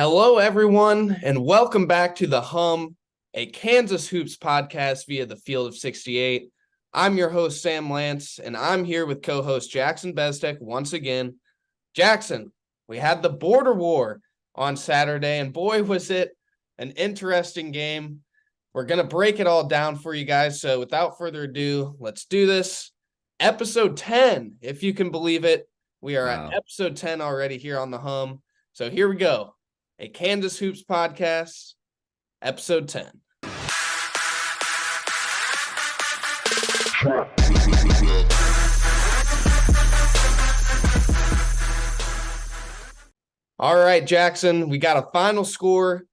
Hello, everyone, and welcome back to The Hum, a Kansas Hoops podcast via the Field of 68. I'm your host, Sam Lance, and I'm here with co-host Jackson Bezdek once again. Jackson, we had the border war on Saturday, and boy, was it an interesting game. We're going to break it all down for you guys, so without further ado, let's do this. Episode 10, if you can believe it. We are at episode 10 already here on The Hum, so here we go. A Kansas Hoops podcast, episode 10. All right, Jackson, we got a final score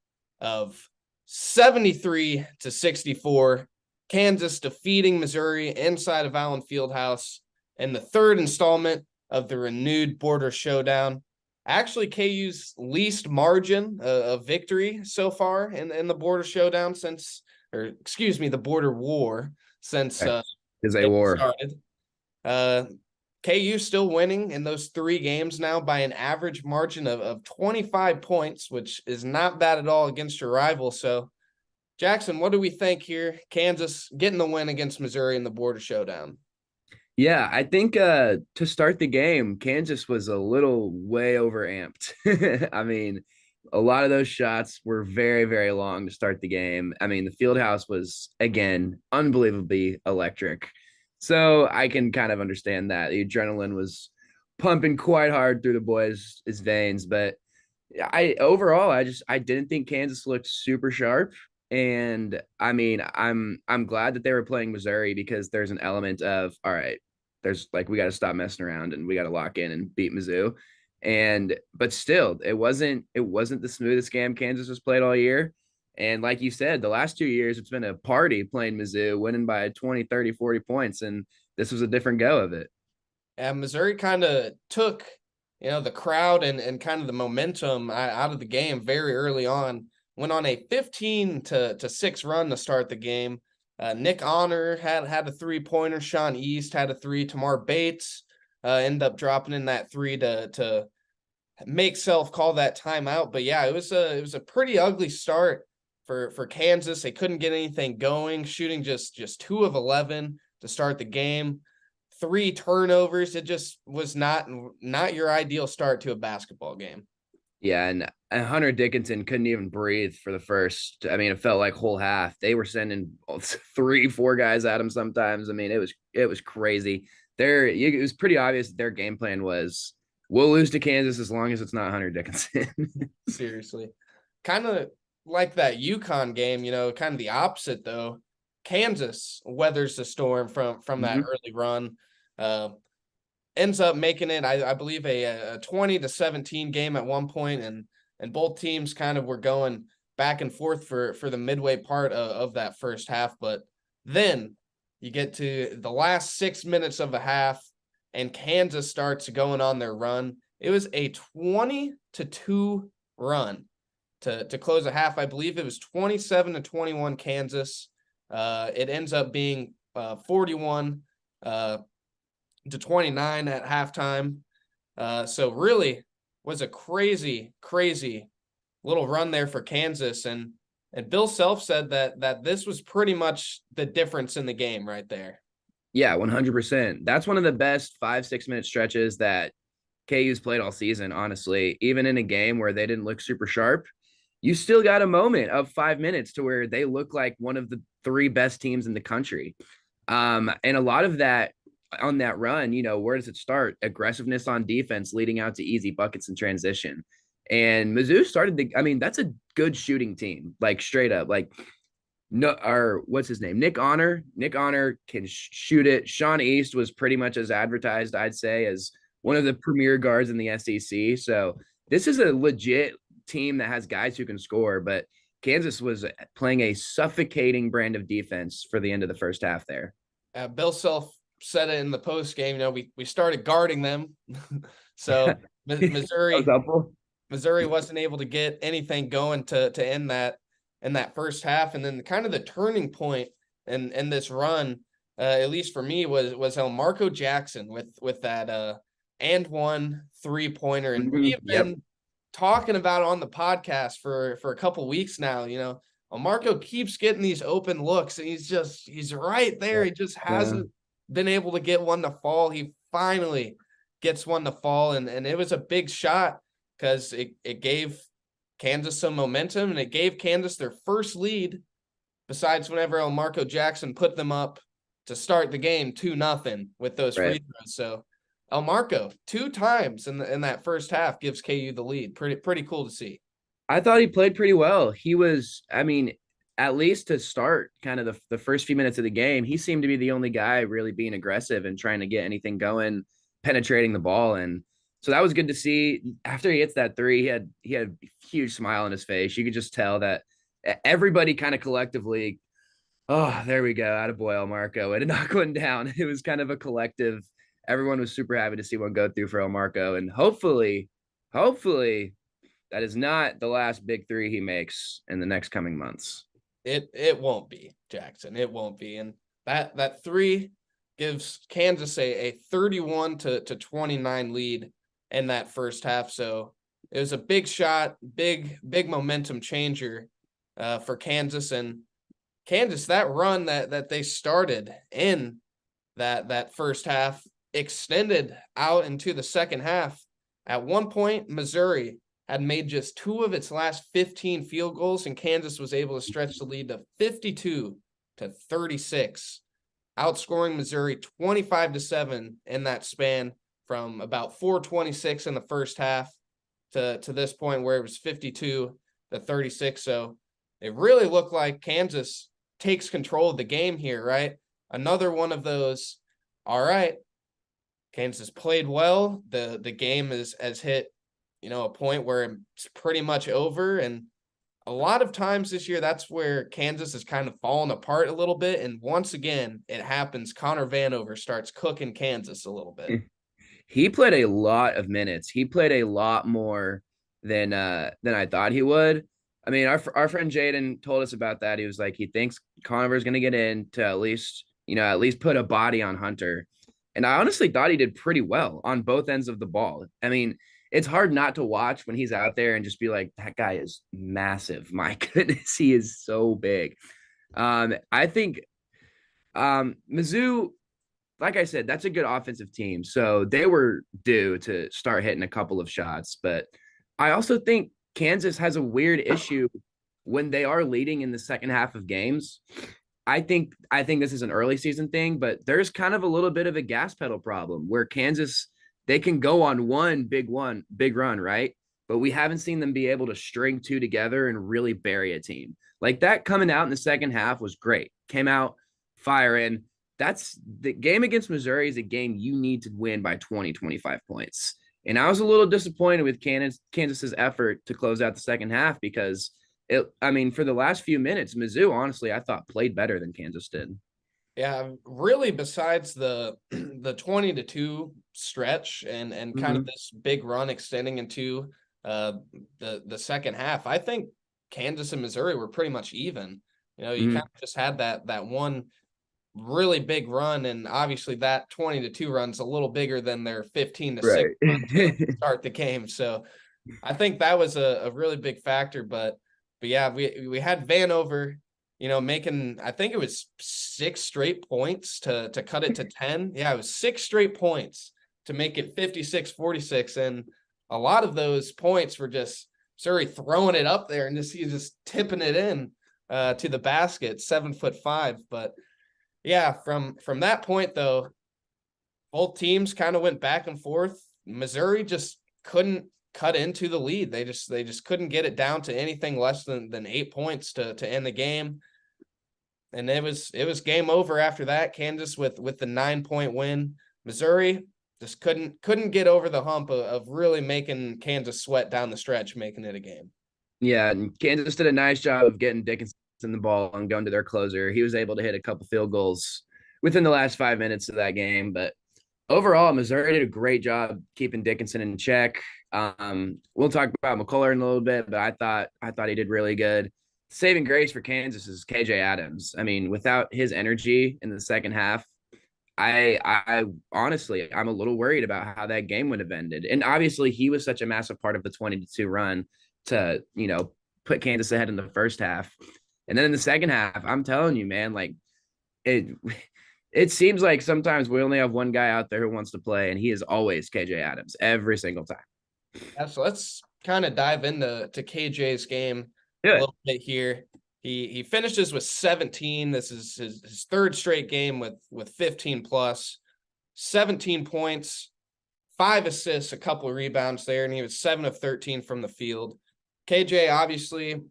of 73-64. Kansas defeating Missouri inside of Allen Fieldhouse in the third installment of the renewed border showdown. Actually, KU's least margin of victory so far in the border showdown the border war since is a war started. KU still winning in those three games now by an average margin of 25 points, which is not bad at all against your rival. So, Jackson, what do we think here? Kansas getting the win against Missouri in the border showdown. Yeah, I think to start the game, Kansas was a little way overamped. I mean, a lot of those shots were very, very long to start the game. I mean, the Fieldhouse was, again, unbelievably electric. So I can kind of understand that. The adrenaline was pumping quite hard through the boys' veins. But I didn't think Kansas looked super sharp. And I mean, I'm glad that they were playing Missouri because there's an element of, all right, we got to stop messing around and we got to lock in and beat Mizzou. But still, it wasn't the smoothest game Kansas has played all year. And like you said, the last 2 years, it's been a party playing Mizzou, winning by 20, 30, 40 points. And this was a different go of it. And Missouri kind of took, the crowd and kind of the momentum out of the game very early on. Went on a 15-6 run to start the game. Nick Honor had a three-pointer. Sean East had a three. Tamar Bates ended up dropping in that three to make Self call that timeout. But yeah, it was a pretty ugly start for Kansas. They couldn't get anything going, shooting just 2 of 11 to start the game. 3 turnovers. It just was not your ideal start to a basketball game. Yeah, and Hunter Dickinson couldn't even breathe for the first. I mean, it felt like whole half. They were sending 3-4 guys at him sometimes. I mean, it was crazy. It was pretty obvious that their game plan was, we'll lose to Kansas as long as it's not Hunter Dickinson. Seriously. Kind of like that UConn game, kind of the opposite though. Kansas weathers the storm from that early run. Ends up making it, I believe, a 20-17 game at one point, and both teams kind of were going back and forth for the midway part of that first half. But then you get to the last 6 minutes of a half, and Kansas starts going on their run. It was a 20-2 run to close a half. I believe it was 27-21 Kansas. It ends up being 41 to 29 at halftime. So really was a crazy little run there for Kansas. And Bill Self said that this was pretty much the difference in the game right there. Yeah, 100%. That's one of the best 5-6 minute stretches that KU's played all season, honestly. Even in a game where they didn't look super sharp, you still got a moment of 5 minutes to where they look like one of the 3 best teams in the country. And a lot of that on that run, where does it start? Aggressiveness on defense leading out to easy buckets in transition. And Mizzou that's a good shooting team, like straight up. Like, no, or what's his name? Nick Honor. Nick Honor can shoot it. Sean East was pretty much as advertised, I'd say, as one of the premier guards in the SEC. So this is a legit team that has guys who can score, but Kansas was playing a suffocating brand of defense for the end of the first half there. Bill Self said it in the post game. We started guarding them. So Missouri wasn't able to get anything going to end that in that first half. And then kind of the turning point in this run, at least for me, was Marco Jackson with that and one 3-pointer. And talking about on the podcast for a couple weeks now. Marco keeps getting these open looks, and he's right there. He just Yeah. hasn't been able to get one to fall. He finally gets one to fall, and it was a big shot because it gave Kansas some momentum, and it gave Kansas their first lead besides whenever Marco Jackson put them up to start the game 2-0 with those free Right. throws. So Marco 2 times in that first half gives KU the lead. Pretty cool to see. I thought he played pretty well. He was, I mean, at least to start kind of the first few minutes of the game, he seemed to be the only guy really being aggressive and trying to get anything going, penetrating the ball. And so that was good to see. After he hits that three, he had a huge smile on his face. You could just tell that everybody kind of collectively, oh, there we go. Attaboy, Marco. Way to knock one down. It was kind of a collective. Everyone was super happy to see one go through for El Marco. And hopefully that is not the last big three he makes in the next coming months. It won't be, Jackson. It won't be. And that three gives Kansas a 31-29 lead in that first half. So it was a big shot, big momentum changer for Kansas. And Kansas, that run that they started in that first half extended out into the second half. At one point, Missouri had made just 2 of its last 15 field goals, and Kansas was able to stretch the lead to 52-36, outscoring Missouri 25-7 in that span from about 4:26 in the first half to this point where it was 52-36. So it really looked like Kansas takes control of the game here, right? Another one of those, all right, Kansas played well. The game has hit, a point where it's pretty much over. And a lot of times this year, that's where Kansas has kind of fallen apart a little bit. And once again, it happens. Connor Vanover starts cooking Kansas a little bit. He played a lot of minutes. He played a lot more than I thought he would. I mean, our friend Jaden told us about that. He was like, he thinks Conover's going to get in to at least put a body on Hunter. And I honestly thought he did pretty well on both ends of the ball. I mean, it's hard not to watch when he's out there and just be like, that guy is massive. My goodness, he is so big. I think Mizzou, like I said, that's a good offensive team. So they were due to start hitting a couple of shots. But I also think Kansas has a weird issue when they are leading in the second half of games. I think this is an early season thing, but there's kind of a little bit of a gas pedal problem where Kansas, they can go on one big run, right? But we haven't seen them be able to string two together and really bury a team. Like that coming out in the second half was great. Came out firing. That's the game against Missouri is a game you need to win by 20, 25 points. And I was a little disappointed with Kansas's effort to close out the second half because for the last few minutes, Mizzou, honestly, I thought played better than Kansas did. Yeah, really, besides the 20-2 stretch and kind of this big run extending into the second half, I think Kansas and Missouri were pretty much even. You kind of just had that one really big run, and obviously that 20-2 run's a little bigger than their 15-6 run to start the game. So I think that was a really big factor. But yeah, we had Vanover, making, I think it was 6 straight points to cut it to 10. Yeah, it was 6 straight points to make it 56-46. And a lot of those points were just Missouri throwing it up there and he's just tipping it in to the basket, 7'5". But yeah, from that point though, both teams kind of went back and forth. Missouri just couldn't cut into the lead. They just couldn't get it down to anything less than 8 points to end the game. And it was game over after that. Kansas with the 9-point win. Missouri just couldn't get over the hump of really making Kansas sweat down the stretch, making it a game. Yeah, and Kansas did a nice job of getting Dickinson the ball and going to their closer. He was able to hit a couple field goals within the last 5 minutes of that game. But overall, Missouri did a great job keeping Dickinson in check. We'll talk about McCullough in a little bit, but I thought he did really good. Saving grace for Kansas is KJ Adams. I mean, without his energy in the second half, I honestly, I'm a little worried about how that game would have ended. And obviously, he was such a massive part of the 20-2 run to, put Kansas ahead in the first half. And then in the second half, I'm telling you, man, like it it seems like sometimes we only have one guy out there who wants to play, and he is always KJ Adams every single time. Yeah, so let's kind of dive into KJ's game a Good. little bit here. He finishes with 17. This is his third straight game with 15 plus, 17 points, 5 assists, a couple of rebounds there, and he was 7 of 13 from the field. KJ obviously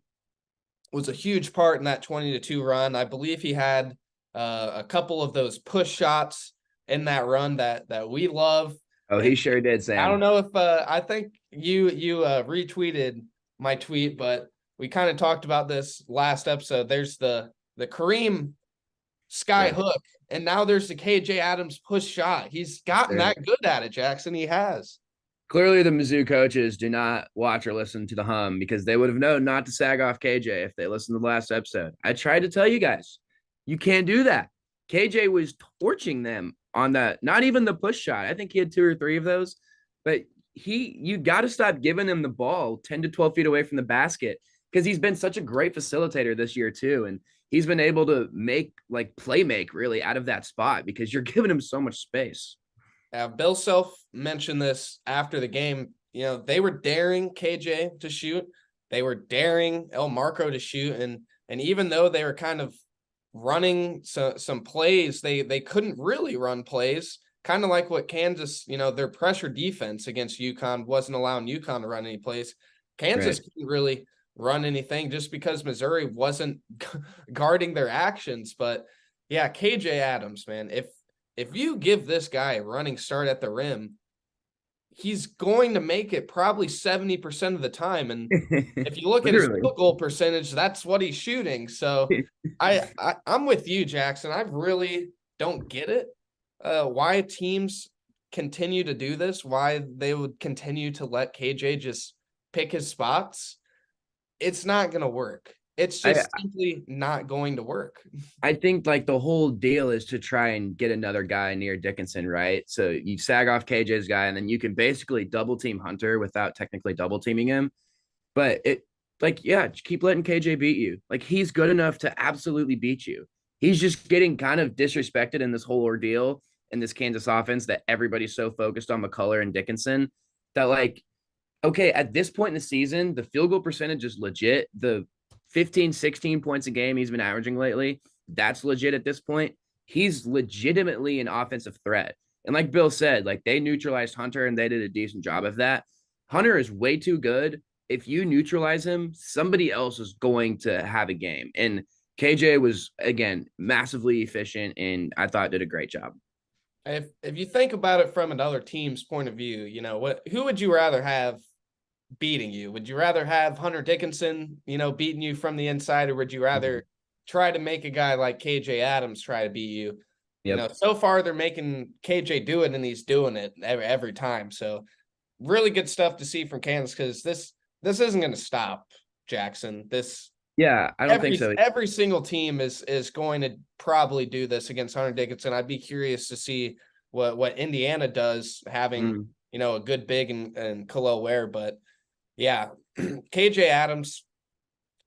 was a huge part in that 20-2 run. I believe he had a couple of those push shots in that run that we love. Oh, And he sure did, I don't Sam. know if I think you retweeted my tweet, but we kind of talked about this last episode. There's the Kareem sky Yeah. hook, and now there's the KJ Adams push shot. He's gotten Yeah. that good at it, Jackson. He has. Clearly, the Mizzou coaches do not watch or listen to the hum because they would have known not to sag off KJ if they listened to the last episode. I tried to tell you guys, you can't do that. KJ was torching them on that, not even the push shot. I think he had 2 or 3 of those, but you got to stop giving him the ball 10 to 12 feet away from the basket because he's been such a great facilitator this year, too. And he's been able to play make really out of that spot because you're giving him so much space. Bill Self mentioned this after the game. You know, they were daring KJ to shoot. They were daring El Marco to shoot. And even though they were kind of running some plays, they couldn't really run plays. Kind of like what Kansas, their pressure defense against UConn wasn't allowing UConn to run any plays. Kansas couldn't really run anything just because Missouri wasn't guarding their actions. But yeah, KJ Adams, man, if you give this guy a running start at the rim, he's going to make it probably 70% of the time. And if you look at his field goal percentage, that's what he's shooting. So I'm with you, Jackson. I really don't get it. Why teams continue to do this, why they would continue to let KJ just pick his spots. It's not going to work. It's just simply not going to work. I think like the whole deal is to try and get another guy near Dickinson, right? So you sag off KJ's guy, and then you can basically double team Hunter without technically double teaming him. But keep letting KJ beat you. Like he's good enough to absolutely beat you. He's just getting kind of disrespected in this whole ordeal in this Kansas offense that everybody's so focused on McCullough and Dickinson that okay, at this point in the season, the field goal percentage is legit. The 15, 16 points a game he's been averaging lately, that's legit at this point. He's legitimately an offensive threat. And like Bill said, they neutralized Hunter and they did a decent job of that. Hunter is way too good. If you neutralize him, somebody else is going to have a game. And KJ was, again, massively efficient and I thought did a great job. If you think about it from another team's point of view, who would you rather have beating you? Would you rather have Hunter Dickinson, beating you from the inside, or would you rather try to make a guy like KJ Adams try to beat you? Yep. So far they're making KJ do it, and he's doing it every time. So really good stuff to see from Kansas because this isn't going to stop, Jackson. I don't think so. Every single team is going to probably do this against Hunter Dickinson. I'd be curious to see what Indiana does having a good big and Khalil Ware, but yeah, KJ Adams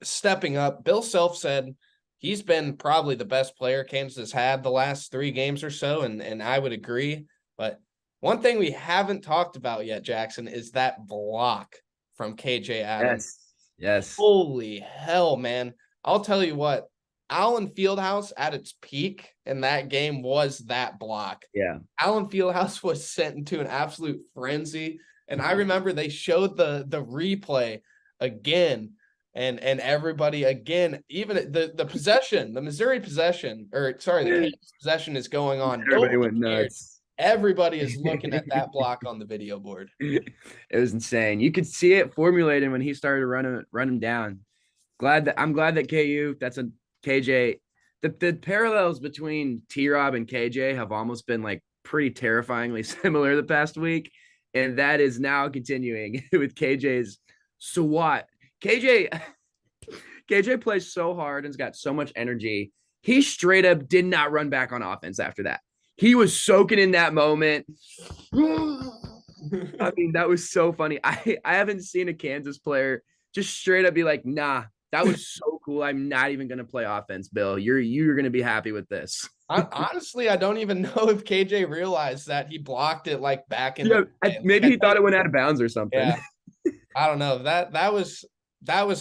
stepping up. Bill Self said he's been probably the best player Kansas had the last 3 games or so, and I would agree. But one thing we haven't talked about yet, Jackson, is that block from KJ Adams. Yes. Holy hell, man. I'll tell you what, Allen Fieldhouse at its peak in that game was that block. Yeah. Allen Fieldhouse was sent into an absolute frenzy. And I remember they showed the replay again and everybody again, even the possession, the Missouri possession, the Kansas possession is going on. Everybody went nuts. Everybody is looking at that block on the video board. It was insane. You could see it formulating when he started to run him down. I'm glad that KU, that's a KJ. The parallels between T-Rob and KJ have almost been pretty terrifyingly similar the past week. And that is now continuing with KJ's SWAT. KJ plays so hard and's got so much energy. He straight up did not run back on offense after that. He was soaking in that moment. I mean, that was so funny. I haven't seen a Kansas player just straight up be like, nah, that was so cool. I'm not even gonna play offense, Bill. You're gonna be happy with this. Honestly, I don't even know if KJ realized that he blocked it like back in the Yeah, play. Like maybe I he thought think, it went out of bounds or something. yeah, I don't know. That was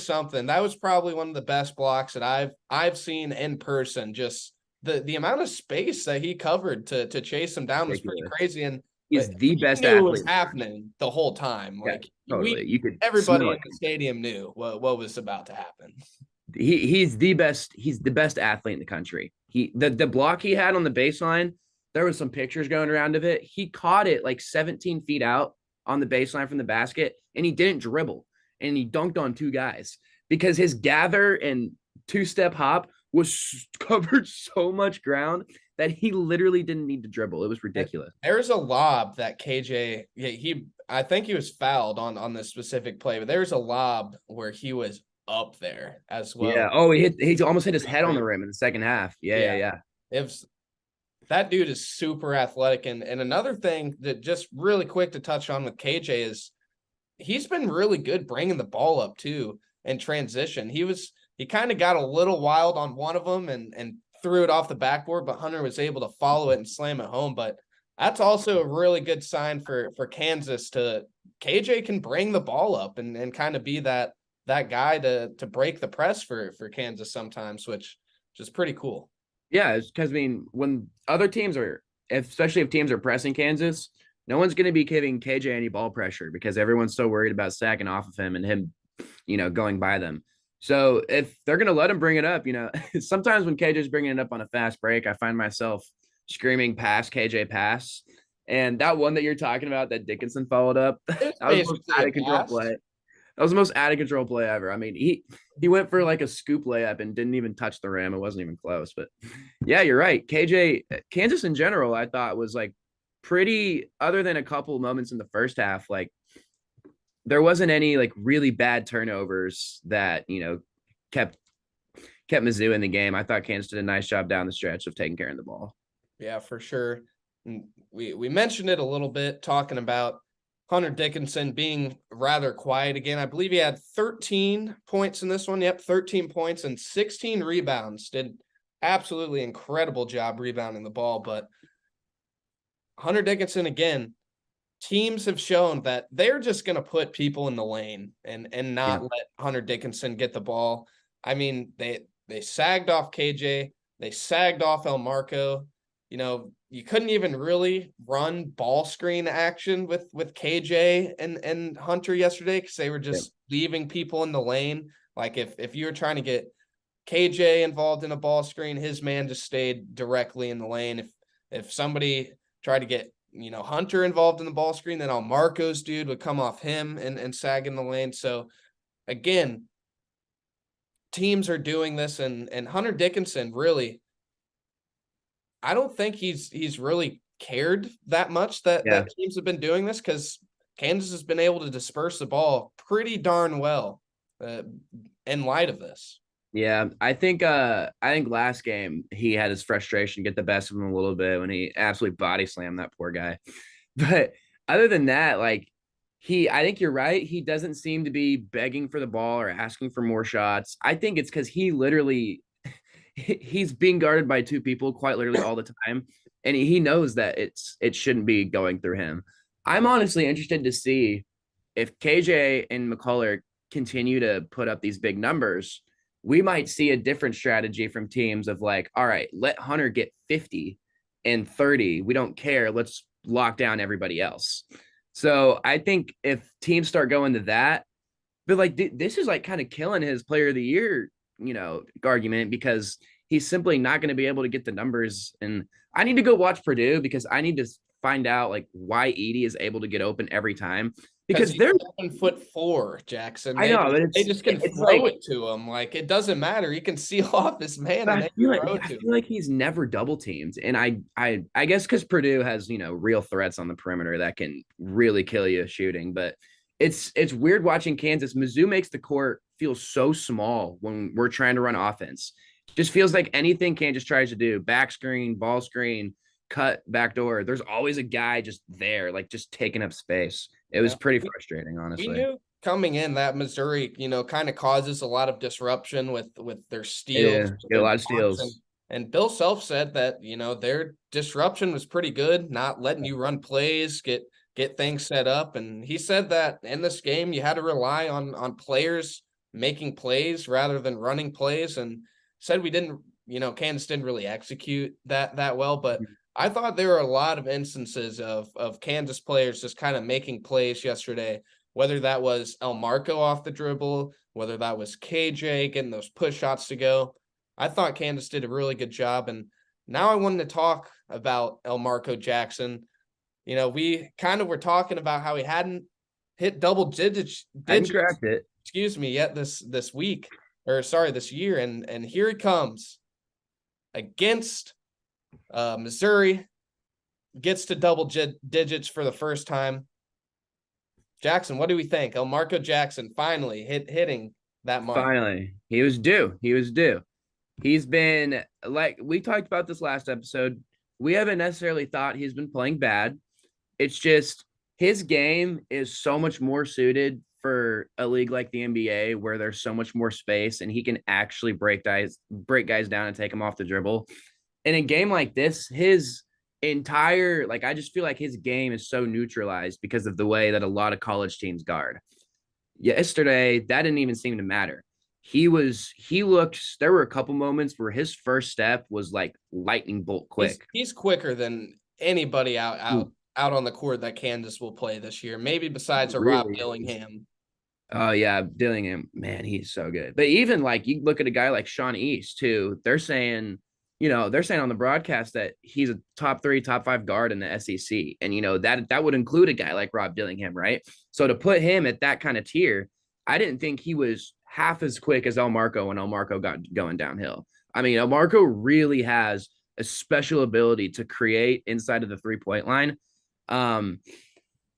something. That was probably one of the best blocks that I've seen in person. Just the amount of space that he covered to chase him down was pretty Ridiculous. crazy. And He's but the he best knew it was athlete. happening the whole time. Yeah, Like totally. You could everybody smell in it. the stadium knew what was about to happen. He's the best. He's the best athlete in the country. The block he had on the baseline. There was some pictures going around of it. He caught it like 17 feet out on the baseline from the basket, and he didn't dribble, and he dunked on two guys because his gather and two-step hop was covered so much ground that he literally didn't need to dribble. It was ridiculous. There's a lob that KJ, yeah, I think he was fouled on this specific play, but there's a lob where he was up there as Yeah. well. Oh, he almost hit his head on the rim in the second half. Yeah, yeah, Yeah, yeah. if that dude is super athletic, and another thing that just really quick to touch on with KJ is he's been really good bringing the ball up too in transition. He kind of got a little wild on one of them and threw it off the backboard, but Hunter was able to follow it and slam it home. But that's also a really good sign for Kansas to KJ can bring the ball up and kind of be that guy to break the press for Kansas sometimes, which is pretty cool. Yeah, it's because I mean, when other teams are, especially if teams are pressing Kansas, no one's going to be giving KJ any ball pressure because everyone's so worried about sacking off of him and him, going by them. So if they're going to let him bring it up, sometimes when KJ's bringing it up on a fast break, I find myself screaming pass KJ pass. And that one that you're talking about that Dickinson followed up, that It's was the most basically out a of control pass. play. That was the most out of control play ever. I mean, he went for like a scoop layup and didn't even touch the rim. It wasn't even close. But yeah, you're right. KJ, Kansas in general, I thought was like pretty, other than a couple moments in the first half, like there wasn't any like really bad turnovers that, kept Mizzou in the game. I thought Kansas did a nice job down the stretch of taking care of the ball. Yeah, for sure. And we mentioned it a little bit talking about Hunter Dickinson being rather quiet again. I believe he had 13 points in this one. Yep, 13 points and 16 rebounds. Did absolutely incredible job rebounding the ball. But Hunter Dickinson, again, teams have shown that they're just going to put people in the lane and not let Hunter Dickinson get the ball. I mean, they sagged off KJ. They sagged off El Marco. You couldn't even really run ball screen action with KJ and Hunter yesterday because they were just leaving people in the lane. Like if you were trying to get KJ involved in a ball screen, his man just stayed directly in the lane. If somebody tried to get Hunter involved in the ball screen, then Marco's dude would come off him and sag in the lane. So again, teams are doing this, and Hunter Dickinson really, I don't think he's really cared that much that teams have been doing this because Kansas has been able to disperse the ball pretty darn well in light of this. Yeah, I think last game he had his frustration get the best of him a little bit when he absolutely body slammed that poor guy. But other than that, like I think you're right. He doesn't seem to be begging for the ball or asking for more shots. I think it's because he literally he's being guarded by two people quite literally all the time, and he knows that it shouldn't be going through him. I'm honestly interested to see if KJ and McCullough continue to put up these big numbers. We might see a different strategy from teams of like, all right, let Hunter get 50 and 30. We don't care. Let's lock down everybody else. So I think if teams start going to that, but like this is like kind of killing his player of the year, argument because he's simply not going to be able to get the numbers. And I need to go watch Purdue because I need to find out like why Edey is able to get open every time. Because they're 7'4", Jackson. I know, but they just can throw it to him. Like it doesn't matter. He can seal off his man and I feel like he's never double teamed. And I guess because Purdue has, real threats on the perimeter that can really kill you shooting. But it's weird watching Kansas. Mizzou makes the court feel so small when we're trying to run offense. Just feels like anything Kansas tries to do, back screen, ball screen, cut back door, there's always a guy just there, like just taking up space. It was Yeah. pretty frustrating, We honestly. knew coming in that Missouri, kind of causes a lot of disruption with their Yeah, steals, with get a their lot of blocks, and steals. and Bill Self said that their disruption was pretty good, not letting you run plays, get things set up, and he said that in this game you had to rely on players making plays rather than running plays, and said we didn't, Kansas didn't really execute that well, but I thought there were a lot of instances of Kansas players just kind of making plays yesterday, whether that was Elmarko off the dribble, whether that was KJ getting those push shots to go. I thought Kansas did a really good job. And now I wanted to talk about Elmarko Jackson. We kind of were talking about how he hadn't hit double Hadn't digits, cracked it. excuse me, yet this week, or sorry, this year. And here he comes against Missouri, gets to double digits for the first time. Jackson, what do we think? Elmarko Jackson finally hitting that mark. Finally, he was due. He was due. He's been, like we talked about this last episode. We haven't necessarily thought he's been playing bad. It's just his game is so much more suited for a league like the NBA where there's so much more space and he can actually break guys down and take them off the dribble. In a game like this, his entire, like, I just feel like his game is so neutralized because of the way that a lot of college teams guard. Yesterday, that didn't even seem to matter. He looked, there were a couple moments where his first step was like lightning bolt quick. He's quicker than anybody out Ooh, on the court that Kansas will play this year. Maybe besides a Rob really is. Dillingham. Oh yeah, Dillingham, man, he's so good. But even like you look at a guy like Sean East too, they're saying on the broadcast that he's a top 3, top 5 guard in the SEC. And that would include a guy like Rob Dillingham, right? So to put him at that kind of tier, I didn't think he was half as quick as Elmarko when Elmarko got going downhill. I mean, Elmarko really has a special ability to create inside of the 3-point line.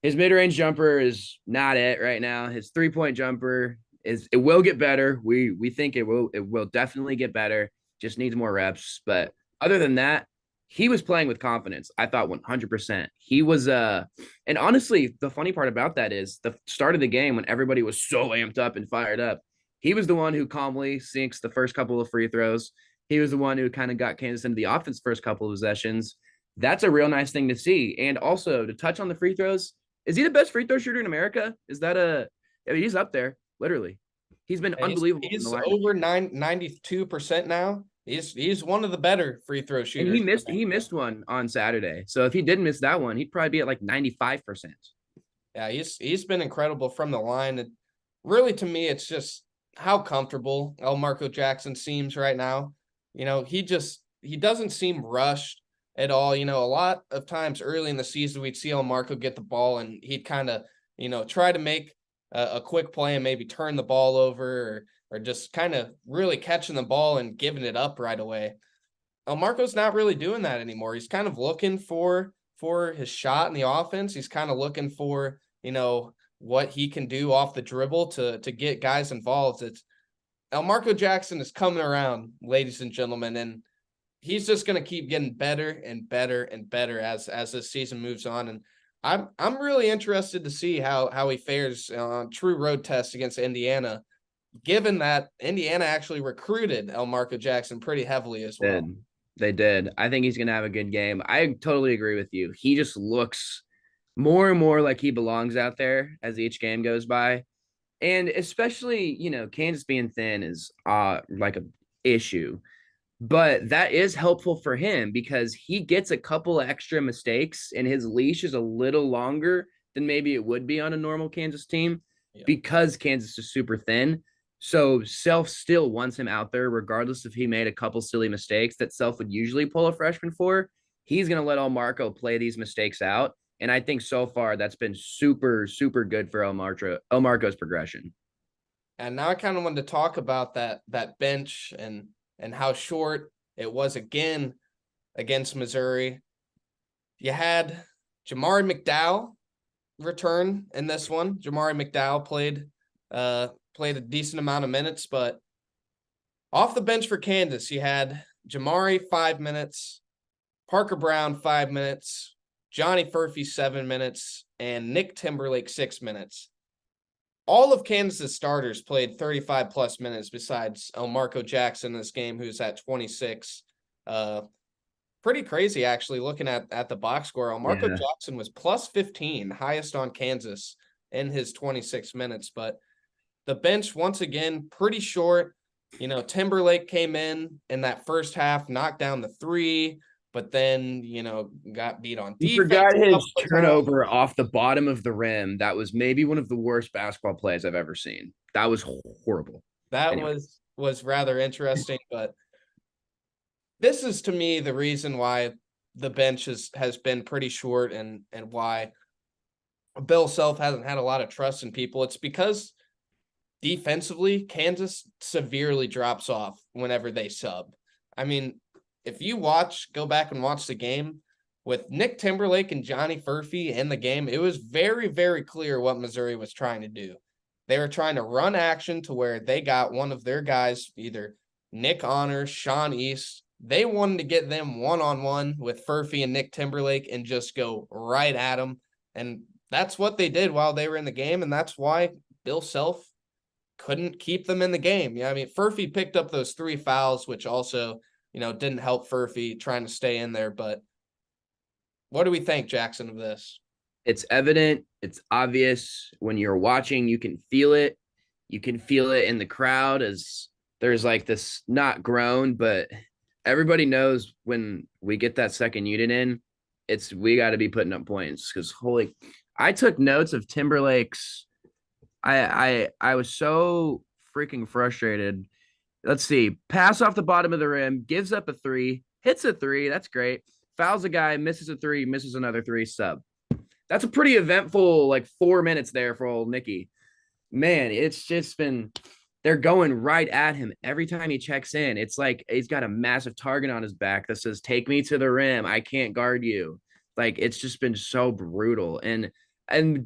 His mid-range jumper is not it right now. His 3-point jumper it will get better. We think it will definitely get better. Just needs more reps. But other than that, he was playing with confidence. I thought 100%. He was and honestly, the funny part about that is the start of the game when everybody was so amped up and fired up. He was the one who calmly sinks the first couple of free throws. He was the one who kind of got Kansas into the offense first couple of possessions. That's a real nice thing to see. And also to touch on the free throws, is he the best free throw shooter in America? I mean, he's up there, literally. He's been unbelievable. He's over 92% now. He's one of the better free throw shooters. And he missed one on Saturday. So if he didn't miss that one, he'd probably be at like 95%. Yeah, he's been incredible from the line. And really, to me, it's just how comfortable Elmarko Jackson seems right now. He doesn't seem rushed at all. A lot of times early in the season, we'd see Elmarko get the ball and he'd kind of, try to make a quick play and maybe turn the ball over or just kind of really catching the ball and giving it up right away. Elmarko's not really doing that anymore. He's kind of looking for his shot in the offense. He's kind of looking for, what he can do off the dribble to get guys involved. It's Elmarko Jackson is coming around, ladies and gentlemen, and he's just going to keep getting better and better and better as this season moves on. And I'm really interested to see how he fares on true road test against Indiana, given that Indiana actually recruited Elmarko Jackson pretty heavily as well. They did. I think he's going to have a good game. I totally agree with you. He just looks more and more like he belongs out there as each game goes by. And especially, Kansas being thin is like a issue. But that is helpful for him because he gets a couple extra mistakes and his leash is a little longer than maybe it would be on a normal Kansas team because Kansas is super thin. So Self still wants him out there, regardless if he made a couple silly mistakes that Self would usually pull a freshman for. He's going to let Elmarko play these mistakes out. And I think so far that's been super, super good for Elmarko's progression. And now I kind of wanted to talk about that bench and how short it was again against Missouri. You had Jamari McDowell return in this one. Jamari McDowell played a decent amount of minutes, but off the bench for Kansas, you had Jamari 5 minutes, Parker Brown 5 minutes, Johnny Furphy 7 minutes, and Nick Timberlake 6 minutes. All of Kansas starters played 35 plus minutes besides Marco Jackson in this game, who's at 26. Pretty crazy, actually, looking at the box score. Marco Yeah. Jackson was plus 15, highest on Kansas in his 26 minutes. But the bench, once again, pretty short. Timberlake came in that first half, knocked down the three, but then, got beat on You defense forgot a his couple of times. turnover off the bottom of the rim. That was maybe one of the worst basketball plays I've ever seen. That was horrible. That Anyway. was rather interesting, but this is to me the reason why the bench has been pretty short and why Bill Self hasn't had a lot of trust in people. It's because defensively, Kansas severely drops off whenever they sub. I mean, if you go back and watch the game with Nick Timberlake and Johnny Furphy in the game, it was very, very clear what Missouri was trying to do. They were trying to run action to where they got one of their guys, either Nick Honors, Sean East. They wanted to get them one-on-one with Furphy and Nick Timberlake and just go right at them. And that's what they did while they were in the game, and that's why Bill Self couldn't keep them in the game. Yeah, I mean, Furphy picked up those 3 fouls, which also, didn't help Furphy trying to stay in there. But what do we think, Jackson, of this? It's evident. It's obvious. When you're watching, you can feel it. You can feel it in the crowd as there's like this not groan, but everybody knows when we get that second unit in, we got to be putting up points because I took notes of Timberlake's. I was so freaking frustrated. Let's see. Pass off the bottom of the rim, gives up a 3, hits a 3. That's great. Fouls a guy, misses a 3, misses another 3, sub. That's a pretty eventful 4 minutes there for old Nicky. Man, it's just been they're going right at him every time he checks in. It's like he's got a massive target on his back that says, "Take me to the rim. I can't guard you." It's just been so brutal. And it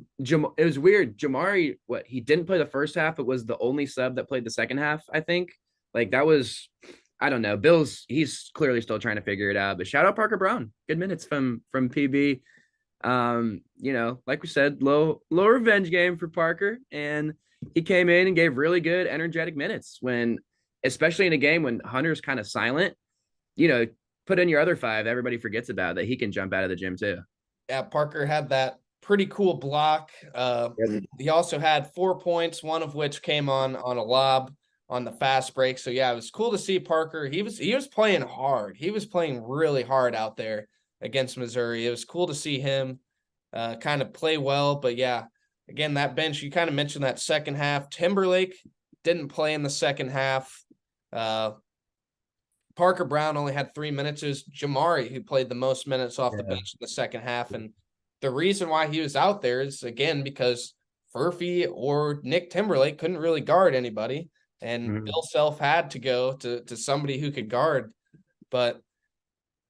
was weird. Jamari, he didn't play the first half. It was the only sub that played the second half, I think. That was, I don't know. He's clearly still trying to figure it out. But shout out Parker Brown. Good minutes from PB. Like we said, low revenge game for Parker, and he came in and gave really good energetic minutes especially in a game when Hunter's kind of silent. Put in your other 5, everybody forgets about that he can jump out of the gym too. Yeah, Parker had that pretty cool block. He also had 4 points, one of which came on a lob on the fast break. So yeah, it was cool to see Parker. He was playing hard. He was playing really hard out there against Missouri. It was cool to see him kind of play well. But yeah, again, that bench, you kind of mentioned that second half. Timberlake didn't play in the second half. Parker Brown only had 3 minutes. It was Jamari who played the most minutes off the bench in the second half. And the reason why he was out there is, again, because Furphy or Nick Timberlake couldn't really guard anybody. And Bill Self had to go to somebody who could guard. But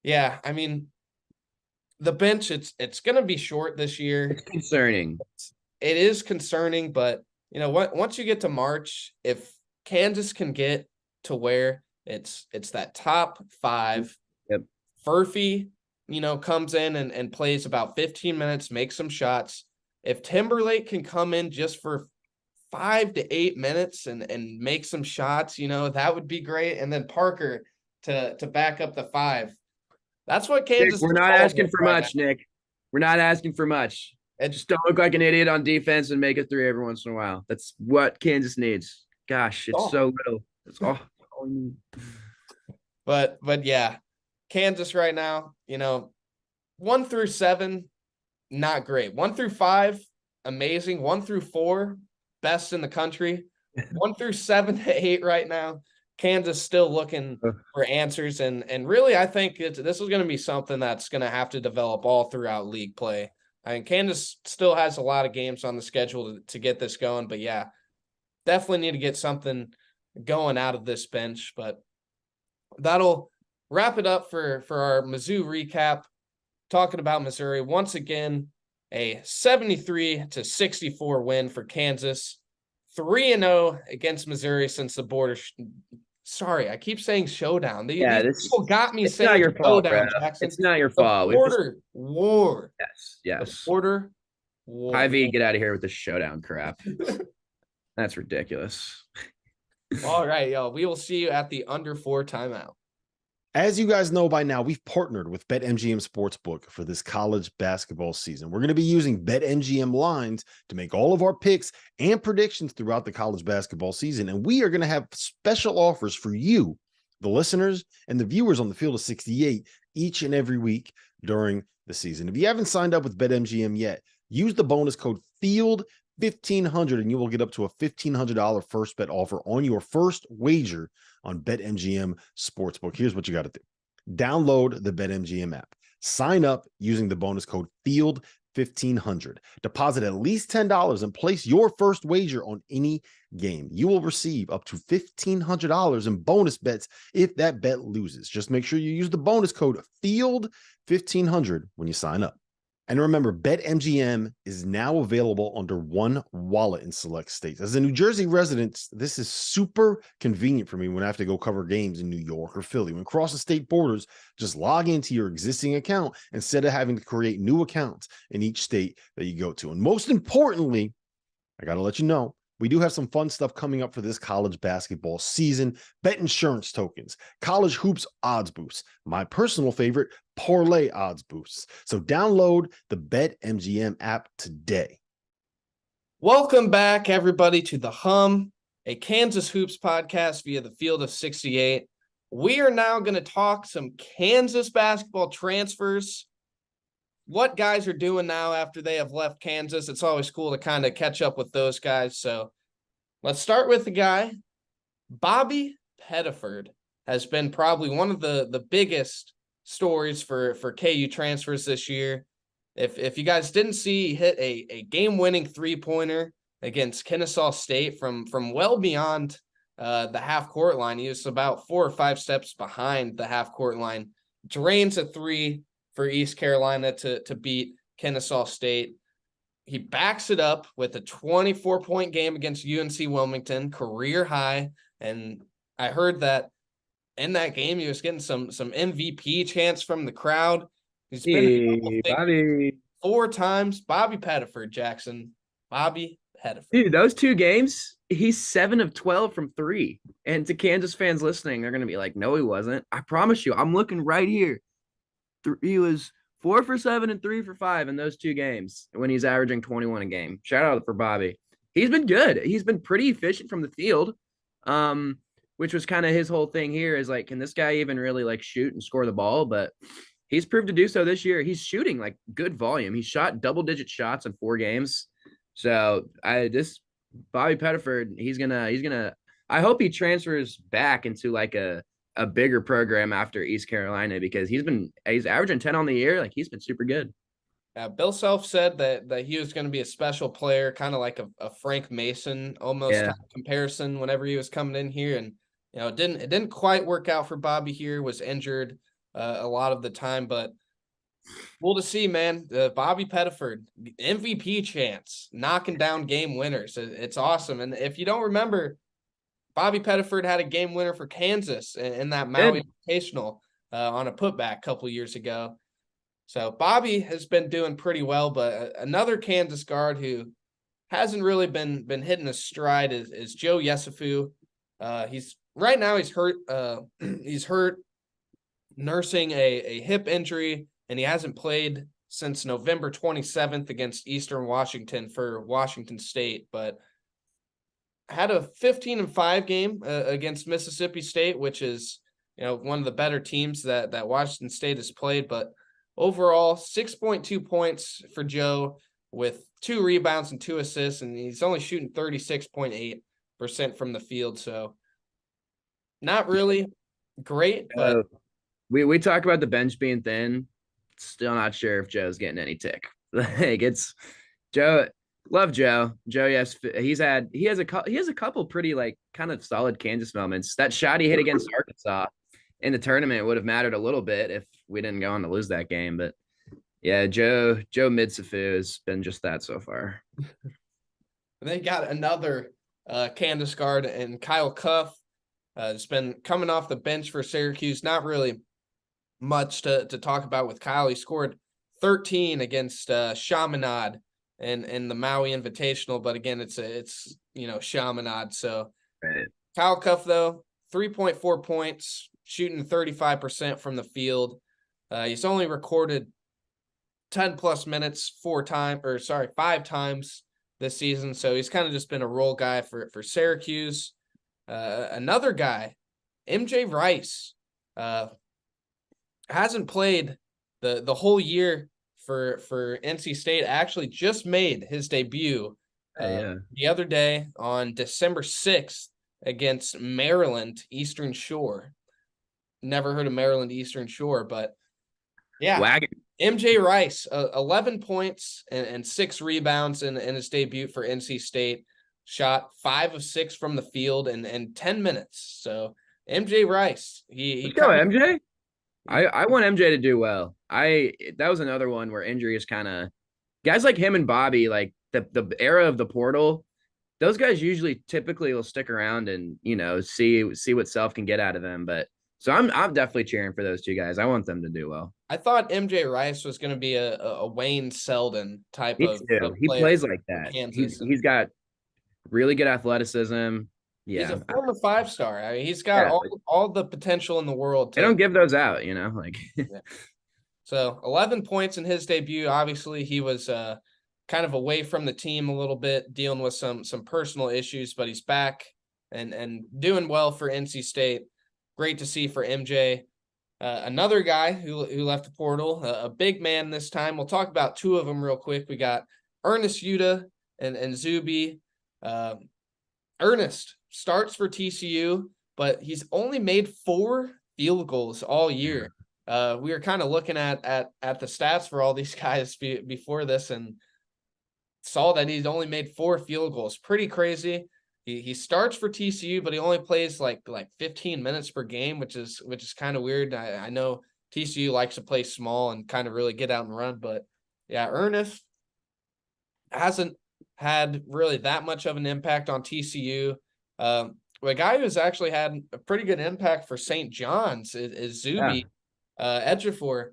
yeah, I mean, the bench, it's going to be short this year. It's concerning. It is concerning, but once you get to March, if Kansas can get to where it's that top 5, yep. Furphy, comes in and plays about 15 minutes, makes some shots. If Timberlake can come in just for 5 to 8 minutes and make some shots, that would be great. And then Parker to back up the 5. That's what Kansas. Nick, we're not asking for much, Nick. We're not asking for much. And just don't look like an idiot on defense and make a 3 every once in a while. That's what Kansas needs. Gosh, it's so little. It's all. But yeah, Kansas right now, 1 through 7, not great. 1 through 5, amazing. 1 through 4, best in the country. 1 through 7 to 8 right now, Kansas still looking for answers. And really, I think this is going to be something that's going to have to develop all throughout league play. I mean, Kansas still has a lot of games on the schedule to get this going. But yeah, definitely need to get something going out of this bench. But that'll wrap it up for our Mizzou recap. Talking about Missouri, once again, a 73-64 win for Kansas. 3-0 against Missouri since the Sorry, I keep saying showdown. Yeah, These people got me it's not saying your fault, bro. showdown, Jackson. It's not your The fault. We've just border war. yes, The yes. border war. Ivy, get out of here with the showdown crap. That's ridiculous. All right, y'all. We will see you at the under 4 timeout. As you guys know by now, we've partnered with BetMGM Sportsbook for this college basketball season. We're going to be using BetMGM lines to make all of our picks and predictions throughout the college basketball season. And we are going to have special offers for you, the listeners and the viewers on the Field of 68 each and every week during the season. If you haven't signed up with BetMGM yet, use the bonus code FIELD1500 and you will get up to a $1,500 first bet offer on your first wager on BetMGM Sportsbook. Here's what you got to do. Download the BetMGM app. Sign up using the bonus code FIELD1500. Deposit at least $10 and place your first wager on any game. You will receive up to $1,500 in bonus bets if that bet loses. Just make sure you use the bonus code FIELD1500 when you sign up. And remember, BetMGM is now available under one wallet in select states. As a New Jersey resident, this is super convenient for me when I have to go cover games in New York or Philly. When crossing state borders, just log into your existing account instead of having to create new accounts in each state that you go to. And most importantly, I got to let you know, we do have some fun stuff coming up for this college basketball season. Bet insurance tokens, college hoops odds boosts, my personal favorite, parlay odds boosts. So download the BetMGM app today. Welcome back, everybody, to The Hum, a Kansas Hoops podcast via the Field of 68. We are now going to talk some Kansas basketball transfers. What guys are doing now after they have left Kansas. It's always cool to kind of catch up with those guys. So let's start with the guy. Bobby Pettiford has been probably one of the biggest stories for KU transfers this year. If you guys didn't see, he hit a game-winning three-pointer against Kennesaw State from well beyond the half-court line. He was about 4 or 5 steps behind the half-court line. Drains a three for East Carolina to beat Kennesaw State. He backs it up with a 24-point game against UNC Wilmington, career high. And I heard that in that game, he was getting some MVP chants from the crowd. He's been Bobby 4 times. Bobby Pettiford, Jackson. Bobby Pettiford. Dude, those 2 games, he's 7 of 12 from 3. And to Kansas fans listening, they're going to be like, no, he wasn't. I promise you, I'm looking right here. He was 4 for 7 and 3 for 5 in those 2 games when he's averaging 21 a game. Shout out for Bobby. He's been good. He's been pretty efficient from the field, which was kind of his whole thing here is like, can this guy even really like shoot and score the ball? But he's proved to do so this year. He's shooting like good volume. He shot double-digit shots in 4 games. So this Bobby Pettiford, he's gonna. I hope he transfers back into like a bigger program after East Carolina because he's averaging 10 on the year. Like he's been super good. Bill Self said that he was going to be a special player, kind of like a Frank Mason almost kind of comparison whenever he was coming in here. And, it didn't quite work out for Bobby here, was injured a lot of the time, but cool to see, man. Bobby Pettiford, MVP chance, knocking down game winners. It's awesome. And if you don't remember, Bobby Pettiford had a game winner for Kansas in that Maui Invitational on a putback a couple years ago. So Bobby has been doing pretty well, but another Kansas guard who hasn't really been hitting a stride is Joe Yesufu. He's hurt. He's hurt, nursing a hip injury, and he hasn't played since November 27th against Eastern Washington for Washington State, but had a 15-5 game against Mississippi State, which is, one of the better teams that Washington State has played. But overall, 6.2 points for Joe with 2 rebounds and 2 assists, and he's only shooting 36.8% from the field. So not really great, but we talk about the bench being thin. Still not sure if Joe's getting any tick. Like it's Joe. Love Joe. Joe, yes, he has a couple pretty like kind of solid Kansas moments. That shot he hit against Arkansas in the tournament would have mattered a little bit if we didn't go on to lose that game. But yeah, Joe Midsafu has been just that so far. They got another Kansas guard and Kyle Cuff. It's been coming off the bench for Syracuse. Not really much to talk about with Kyle. He scored 13 against Chaminade in the Maui Invitational, but again, it's Chaminade. So Right. Kyle Cuff, though, 3.4 points, shooting 35% from the field. He's only recorded 10 plus minutes 5 times this season. So he's kind of just been a role guy for Syracuse. Another guy, MJ Rice, hasn't played the whole year for NC State. Actually just made his debut the other day on December 6th against Maryland Eastern Shore. Never heard of Maryland Eastern Shore, but yeah. Wagon. MJ Rice, 11 points and 6 rebounds in his debut for NC State. Shot 5 of 6 from the field in 10 minutes. So MJ Rice, Let's go, MJ. I want MJ to do well. That was another one where injury is kind of guys like him and Bobby, like the era of the portal. Those guys usually typically will stick around and see what Self can get out of them. But so I'm definitely cheering for those two guys. I want them to do well. I thought MJ Rice was going to be a Wayne Selden type of he plays like that. He's got really good athleticism. Yeah, he's a former 5-star. I mean, he's got all the potential in the world. They don't give those out, like. Yeah. So 11 points in his debut. Obviously, he was kind of away from the team a little bit, dealing with some personal issues, but he's back and doing well for NC State. Great to see for MJ. Another guy who left the portal, a big man this time. We'll talk about 2 of them real quick. We got Ernest Yuta and Zuby. Ernest starts for TCU, but he's only made 4 field goals all year. We were kind of looking at the stats for all these guys before this and saw that he's only made 4 field goals. Pretty crazy. He starts for TCU, but he only plays like 15 minutes per game, which is kind of weird. I know TCU likes to play small and kind of really get out and run, but yeah, Ernest hasn't had really that much of an impact on TCU. The guy who's actually had a pretty good impact for St. John's is Zuby Ejiofor.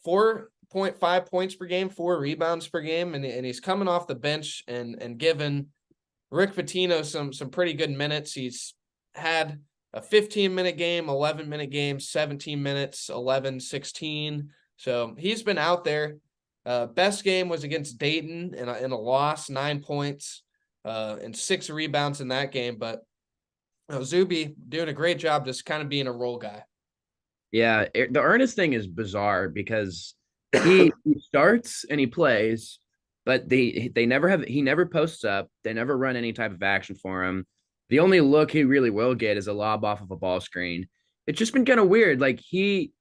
4.5 points per game, 4 rebounds per game, and he's coming off the bench and giving Rick Pitino some pretty good minutes. He's had a 15-minute game, 11-minute game, 17 minutes, 11, 16. So he's been out there. Best game was against Dayton in a loss, 9 points and 6 rebounds in that game. But Zuby doing a great job just kind of being a role guy. Yeah, the Ernest thing is bizarre because he starts and he plays, but he never posts up. They never run any type of action for him. The only look he really will get is a lob off of a ball screen. It's just been kind of weird. Like he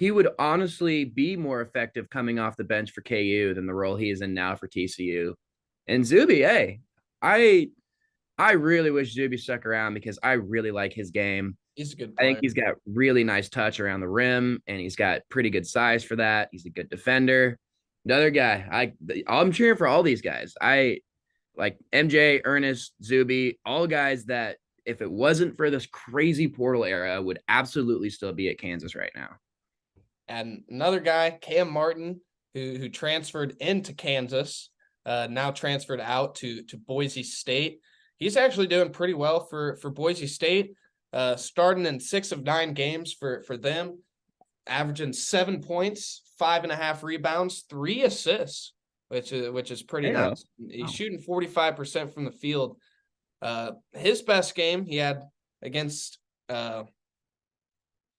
would honestly be more effective coming off the bench for KU than the role he is in now for TCU. And Zuby, hey, I really wish Zuby stuck around because I really like his game. He's a good player. I think he's got really nice touch around the rim, and he's got pretty good size for that. He's a good defender. Another guy, I'm cheering for all these guys. I like MJ, Ernest, Zuby, all guys that if it wasn't for this crazy portal era would absolutely still be at Kansas right now. And another guy, Cam Martin, who transferred into Kansas, now transferred out to Boise State. He's actually doing pretty well for Boise State, starting in 6 of 9 games for them, averaging 7 points, 5.5 rebounds, 3 assists, which is pretty nice. He's shooting 45% from the field. His best game he had against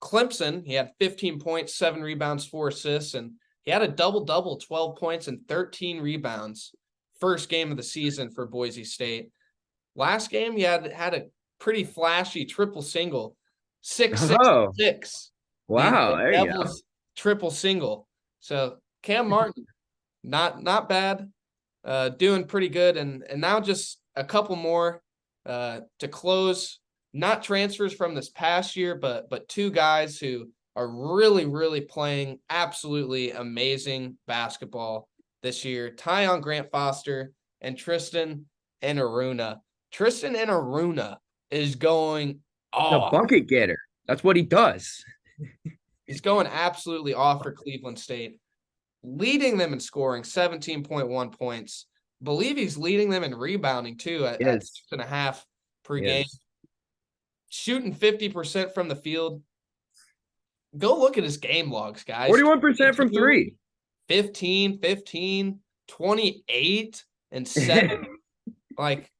Clemson. He had 15 points, 7 rebounds, 4 assists, and he had a double-double, 12 points and 13 rebounds. First game of the season for Boise State. Last game, he had a pretty flashy triple single, 6-6-6. Wow, there you go. Triple single. So Cam Martin, not bad, doing pretty good, and now just a couple more to close. Not transfers from this past year, but 2 guys who are really, really playing absolutely amazing basketball this year. Tyon Grant-Foster and Tristan Enaruna. Tristan Enaruna is going The Oh, bucket getter. That's what he does. he's going absolutely off for Cleveland State, leading them in scoring 17.1 points. Believe he's leading them in rebounding too at Yes. 6.5 per game. Yes. Shooting 50% from the field. Go look at his game logs, guys. 41% from 3. 15, 15, 28, and 7. Like,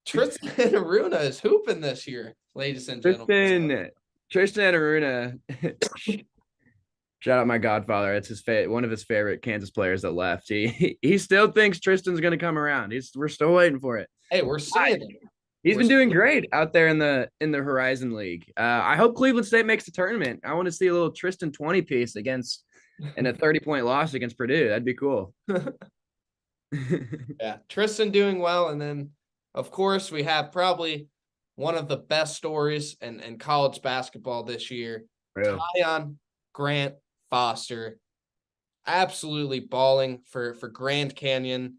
Tristan Aruna is hooping this year, ladies and gentlemen. Tristan Aruna. Shout out my godfather. It's one of his favorite Kansas players that left. He still thinks Tristan's going to come around. We're still waiting for it. Hey, we're seeing it. He's been doing great out there in the Horizon League. I hope Cleveland State makes the tournament. I want to see a little Tristan 20 piece in a 30-point loss against Purdue. That'd be cool. Yeah, Tristan doing well, and then of course we have probably one of the best stories in college basketball this year. Real. Tyon Grant Foster, absolutely balling for Grand Canyon.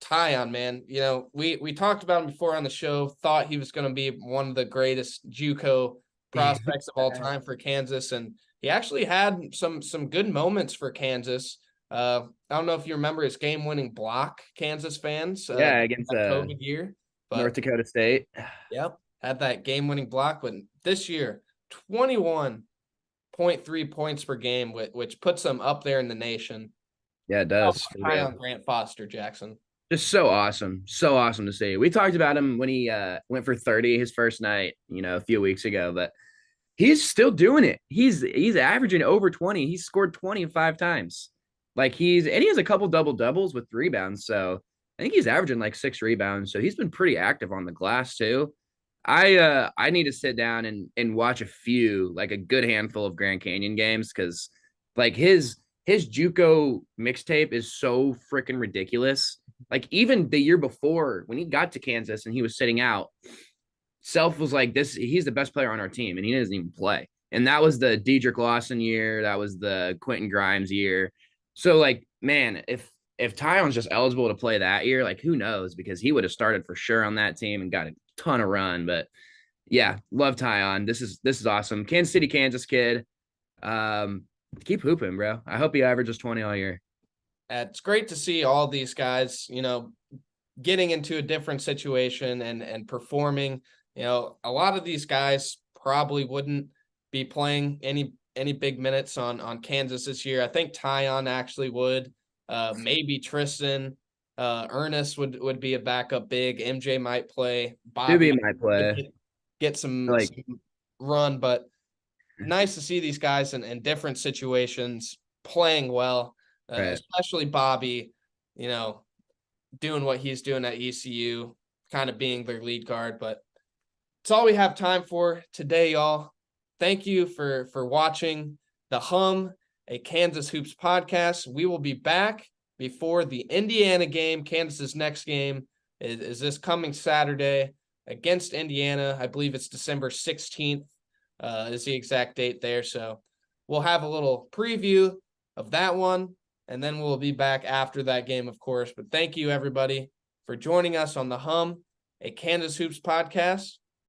Tyon, man, you know, we talked about him before on the show, thought he was going to be one of the greatest JUCO prospects of all time for Kansas, and he actually had some good moments for Kansas. I don't know if you remember his game-winning block, Kansas fans. Against COVID year. But, North Dakota State. Yep, had that game-winning block, but this year, 21.3 points per game, which puts him up there in the nation. Yeah, it does. Tyon Grant Foster, Jackson. Just so awesome to see. We talked about him when he went for 30 his first night, a few weeks ago, but he's still doing it. He's averaging over 20. He's scored 25 times. Like he has a couple double doubles with rebounds. So I think he's averaging like 6 rebounds. So he's been pretty active on the glass too. I need to sit down and watch a good handful of Grand Canyon games, because like his JUCO mixtape is so freaking ridiculous. Like even the year before when he got to Kansas and he was sitting out, Self was like, he's the best player on our team and he doesn't even play. And that was the Dedrick Lawson year. That was the Quentin Grimes year. So like, man, if Tyon's just eligible to play that year, like who knows, because he would have started for sure on that team and got a ton of run. But yeah, love Tyon. This is awesome. Kansas City, Kansas kid. Keep hooping, bro. I hope he averages 20 all year. It's great to see all these guys, getting into a different situation and performing. A lot of these guys probably wouldn't be playing any big minutes on Kansas this year. I think Tyon actually would. Maybe Tristan, Ernest would be a backup big. MJ might play. Bobby might play. Get some run, but nice to see these guys in different situations playing well. Right. Especially Bobby, doing what he's doing at ECU, kind of being their lead guard. But it's all we have time for today, y'all. Thank you for watching the Hum, a Kansas Hoops podcast. We will be back before the Indiana game. Kansas's next game is this coming Saturday against Indiana. I believe it's December 16th is the exact date there. So we'll have a little preview of that one, and then we'll be back after that game, of course. But thank you, everybody, for joining us on the Hum, a Kansas Hoops podcast.